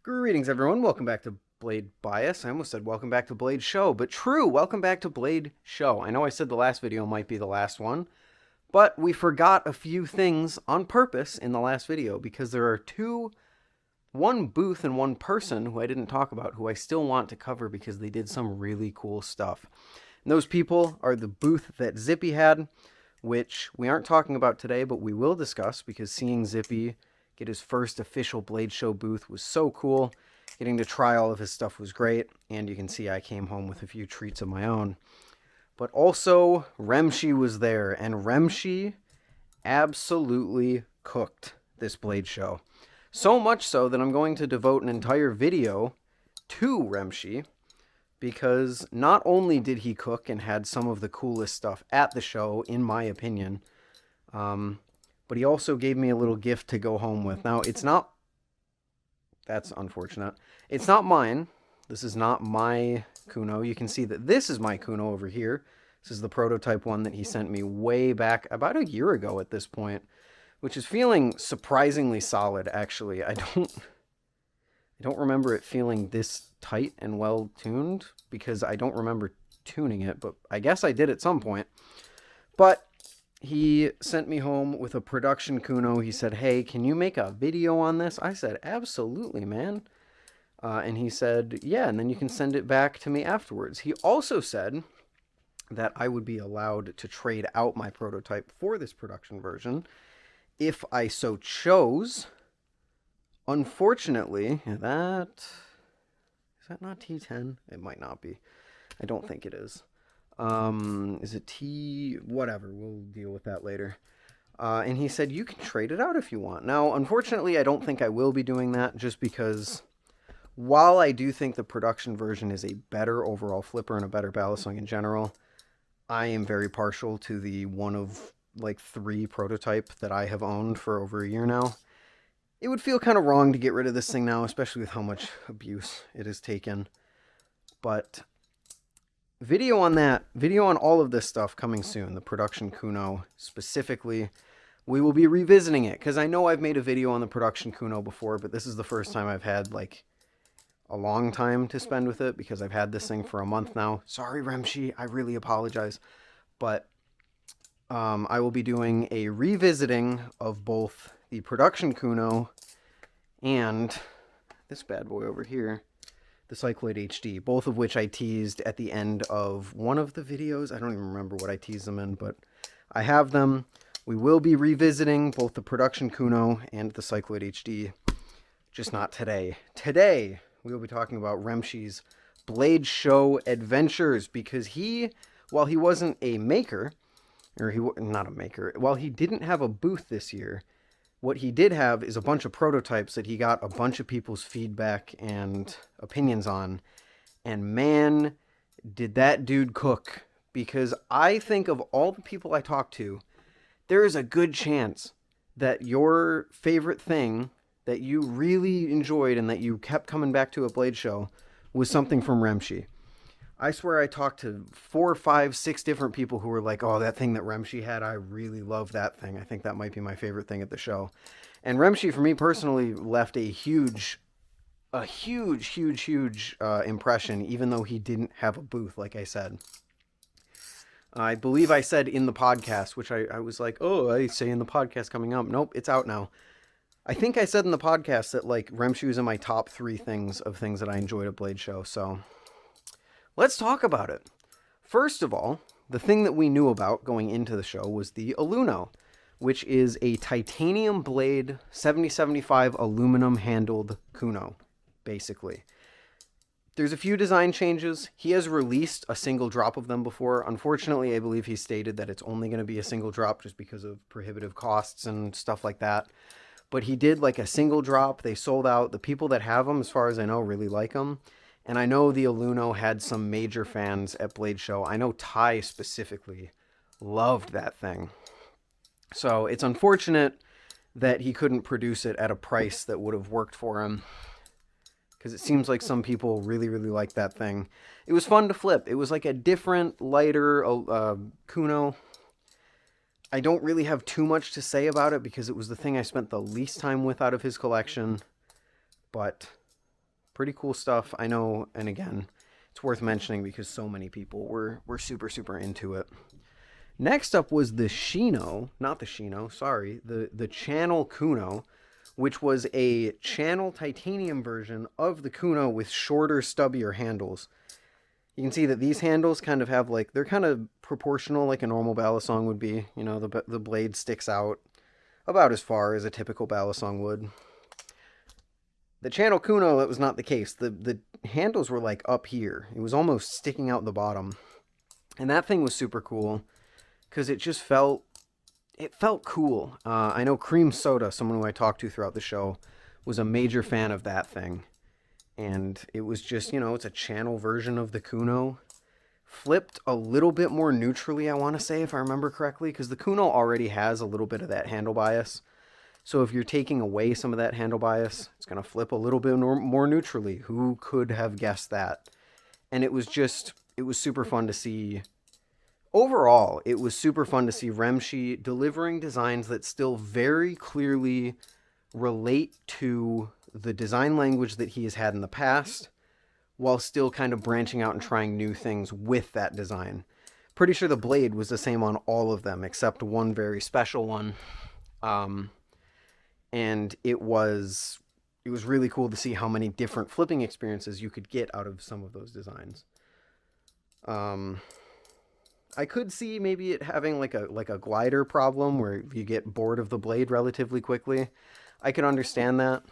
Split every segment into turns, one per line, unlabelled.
Greetings, everyone. Welcome back to Blade Bias. I almost said welcome back to Blade Show, but true, welcome back to Blade Show. I know I said the last video might be the last one, but we forgot a few things on purpose in the last video because there are one booth and one person who I didn't talk about who I still want to cover because they did some really cool stuff. And those people are the booth that Zippy had, which we aren't talking about today, but we will discuss because seeing Zippy get his first official Blade Show booth was so cool. Getting to try all of his stuff was great, and you can see I came home with a few treats of my own. But also, Remshi was there, and Remshi absolutely cooked this Blade Show. So much so that I'm going to devote an entire video to Remshi, because not only did he cook and had some of the coolest stuff at the show, in my opinion, but he also gave me a little gift to go home with. Now, that's unfortunate. It's not mine. This is not my Kuno. You can see that this is my Kuno over here. This is the prototype one that he sent me way back, about a year ago at this point, which is feeling surprisingly solid, actually. I don't remember it feeling this tight and well tuned because I don't remember tuning it, but I guess I did at some point. But he sent me home with a production Kuno. He said, hey, can you make a video on this? I said, absolutely, man. And he said, yeah, and then you can send it back to me afterwards. He also said that I would be allowed to trade out my prototype for this production version if I so chose. Unfortunately, is that not T10? It might not be. I don't think it is. Is it T? Whatever. We'll deal with that later. And he said, you can trade it out if you want. Now, unfortunately, I don't think I will be doing that just because while I do think the production version is a better overall flipper and a better ballast swing in general, I am very partial to the one of like 3 prototype that I have owned for over a year now. It would feel kind of wrong to get rid of this thing now, especially with how much abuse it has taken. But video on all of this stuff coming soon, the production Kuno specifically. We will be revisiting it because I know I've made a video on the production Kuno before, but this is the first time I've had like a long time to spend with it because I've had this thing for a month now. Sorry, Remshi, I really apologize. But I will be doing a revisiting of both the production Kuno and this bad boy over here, the Cycloid HD, both of which I teased at the end of one of the videos. I don't even remember what I teased them in, but I have them. We will be revisiting both the production Kuno and the Cycloid HD, just not today. Today, we will be talking about Remshi's Blade Show adventures because while he wasn't a maker, while he didn't have a booth this year, what he did have is a bunch of prototypes that he got a bunch of people's feedback and opinions on. And man, did that dude cook. Because I think of all the people I talked to, there is a good chance that your favorite thing that you really enjoyed and that you kept coming back to a Blade Show was something from Remshi. I swear I talked to 4, 5, 6 different people who were like, oh, that thing that Remshi had, I really love that thing. I think that might be my favorite thing at the show. And Remshi, for me personally, left a huge impression, even though he didn't have a booth, like I said. I believe I said in the podcast, which I was like, oh, I say in the podcast coming up. Nope, it's out now. I think I said in the podcast that like Remshi was in my top 3 things that I enjoyed at Blade Show, so let's talk about it. First of all, the thing that we knew about going into the show was the Aluno, which is a titanium blade 7075 aluminum handled Kuno, basically. There's a few design changes. He has released a single drop of them before. Unfortunately, I believe he stated that it's only going to be a single drop just because of prohibitive costs and stuff like that. But he did like a single drop. They sold out. The people that have them, as far as I know, really like them. And I know the Aluno had some major fans at Blade Show. I know Ty specifically loved that thing. So it's unfortunate that he couldn't produce it at a price that would have worked for him. Because it seems like some people really, really like that thing. It was fun to flip. It was like a different, lighter Kuno. I don't really have too much to say about it because it was the thing I spent the least time with out of his collection. But Pretty cool stuff. I know, and again, it's worth mentioning because so many people were super, super into it. Next up was the Shino, not the Shino, sorry, the Channel Kuno, which was a channel titanium version of the Kuno with shorter, stubbier handles. You can see that these handles kind of have like, they're kind of proportional like a normal balisong would be. You know, the blade sticks out about as far as a typical balisong would. The Channel Kuno, that was not the case. The handles were like up here. It was almost sticking out the bottom. And that thing was super cool because it just felt cool. I know Cream Soda, someone who I talked to throughout the show, was a major fan of that thing. And it was just, you know, it's a channel version of the Kuno. Flipped a little bit more neutrally, I want to say, if I remember correctly, because the Kuno already has a little bit of that handle bias. So if you're taking away some of that handle bias, it's going to flip a little bit more neutrally. Who could have guessed that? And it was super fun to see. Overall, it was super fun to see Remshi delivering designs that still very clearly relate to the design language that he has had in the past, while still kind of branching out and trying new things with that design. Pretty sure the blade was the same on all of them, except one very special one. And it was really cool to see how many different flipping experiences you could get out of some of those designs. I could see maybe it having like a glider problem where you get bored of the blade relatively quickly. I could understand that.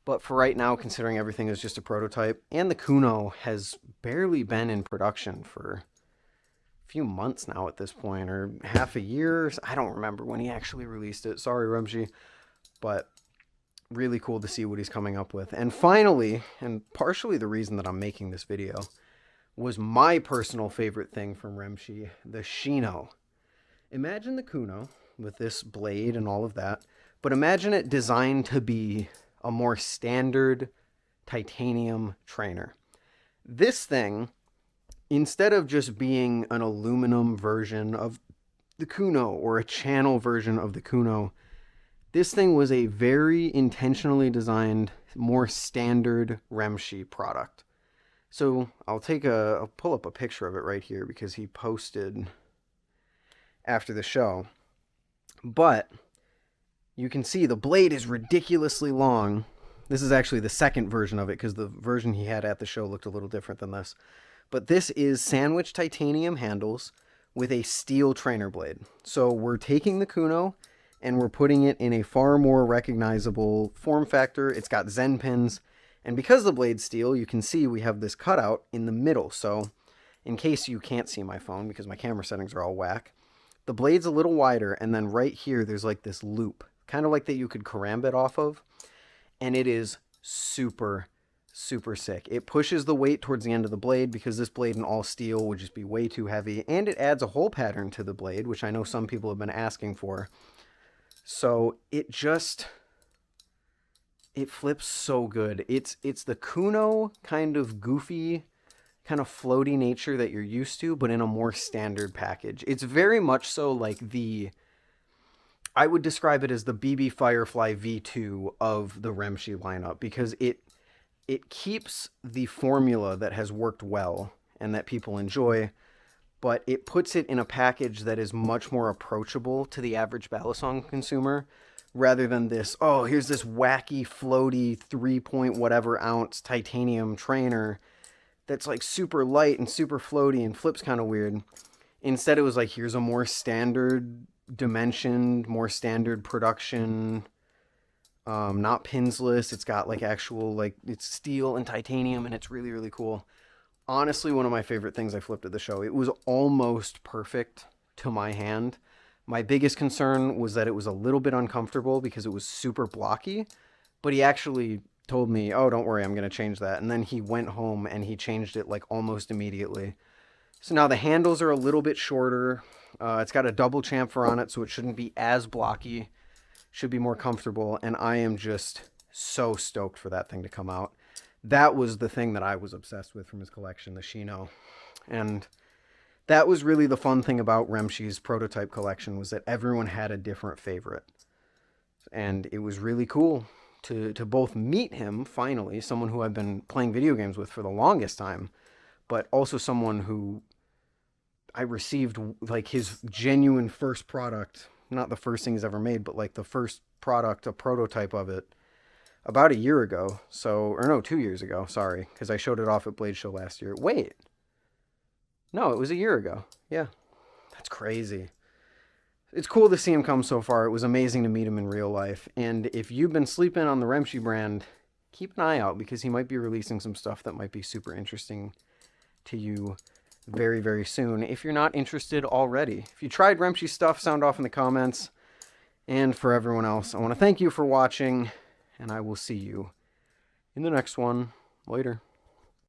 But for right now, considering everything is just a prototype, and the Kuno has barely been in production for a few months now at this point, or half a year. I don't remember when he actually released it. Sorry, Remshi. But really cool to see what he's coming up with. And finally, and partially the reason that I'm making this video, was my personal favorite thing from Remshi, the Shino. Imagine the Kuno with this blade and all of that, but imagine it designed to be a more standard titanium trainer. This thing, instead of just being an aluminum version of the Kuno or a channel version of the Kuno, this thing was a very intentionally designed, more standard Remshi product. So I'll pull up a picture of it right here because he posted after the show. But you can see the blade is ridiculously long. This is actually the second version of it because the version he had at the show looked a little different than this. But this is sandwich titanium handles with a steel trainer blade. So we're taking the Kuno and we're putting it in a far more recognizable form factor. It's got Zen pins. And because the blade's steel, you can see we have this cutout in the middle. So in case you can't see my phone because my camera settings are all whack, the blade's a little wider. And then right here, there's like this loop, kind of like that you could karambit off of. And it is super, super sick. It pushes the weight towards the end of the blade because this blade in all steel would just be way too heavy. And it adds a hole pattern to the blade, which I know some people have been asking for. So it flips so good. It's the Kuno kind of goofy, kind of floaty nature that you're used to, but in a more standard package. It's very much so like I would describe it as the BB Firefly V2 of the Remshi lineup because it keeps the formula that has worked well and that people enjoy, but it puts it in a package that is much more approachable to the average balisong consumer rather than this, oh, here's this wacky, floaty 3-point whatever ounce titanium trainer that's like super light and super floaty and flips kind of weird. Instead, it was like, here's a more standard dimensioned, more standard production, not pinsless. It's got like actual, like it's steel and titanium and it's really, really cool. Honestly, one of my favorite things I flipped at the show. It was almost perfect to my hand. My biggest concern was that it was a little bit uncomfortable because it was super blocky, but he actually told me, oh, don't worry, I'm going to change that. And then he went home and he changed it like almost immediately. So now the handles are a little bit shorter. It's got a double chamfer on it, so it shouldn't be as blocky. Should be more comfortable. And I am just so stoked for that thing to come out. That was the thing that I was obsessed with from his collection, the Shino. And that was really the fun thing about Remshi's prototype collection was that everyone had a different favorite. And it was really cool to both meet him finally, someone who I've been playing video games with for the longest time, but also someone who I received like his genuine first product, not the first thing he's ever made, but like the first product, a prototype of it, about a year ago. So, or no, 2 years ago. Sorry, because I showed it off at Blade Show last year. Wait, no, it was a year ago. Yeah, that's crazy. It's cool to see him come so far. It was amazing to meet him in real life. And if you've been sleeping on the Remshi brand, keep an eye out because he might be releasing some stuff that might be super interesting to you very, very soon. If you're not interested already, if you tried Remshi stuff, sound off in the comments. And for everyone else, I want to thank you for watching, and I will see you in the next one. Later.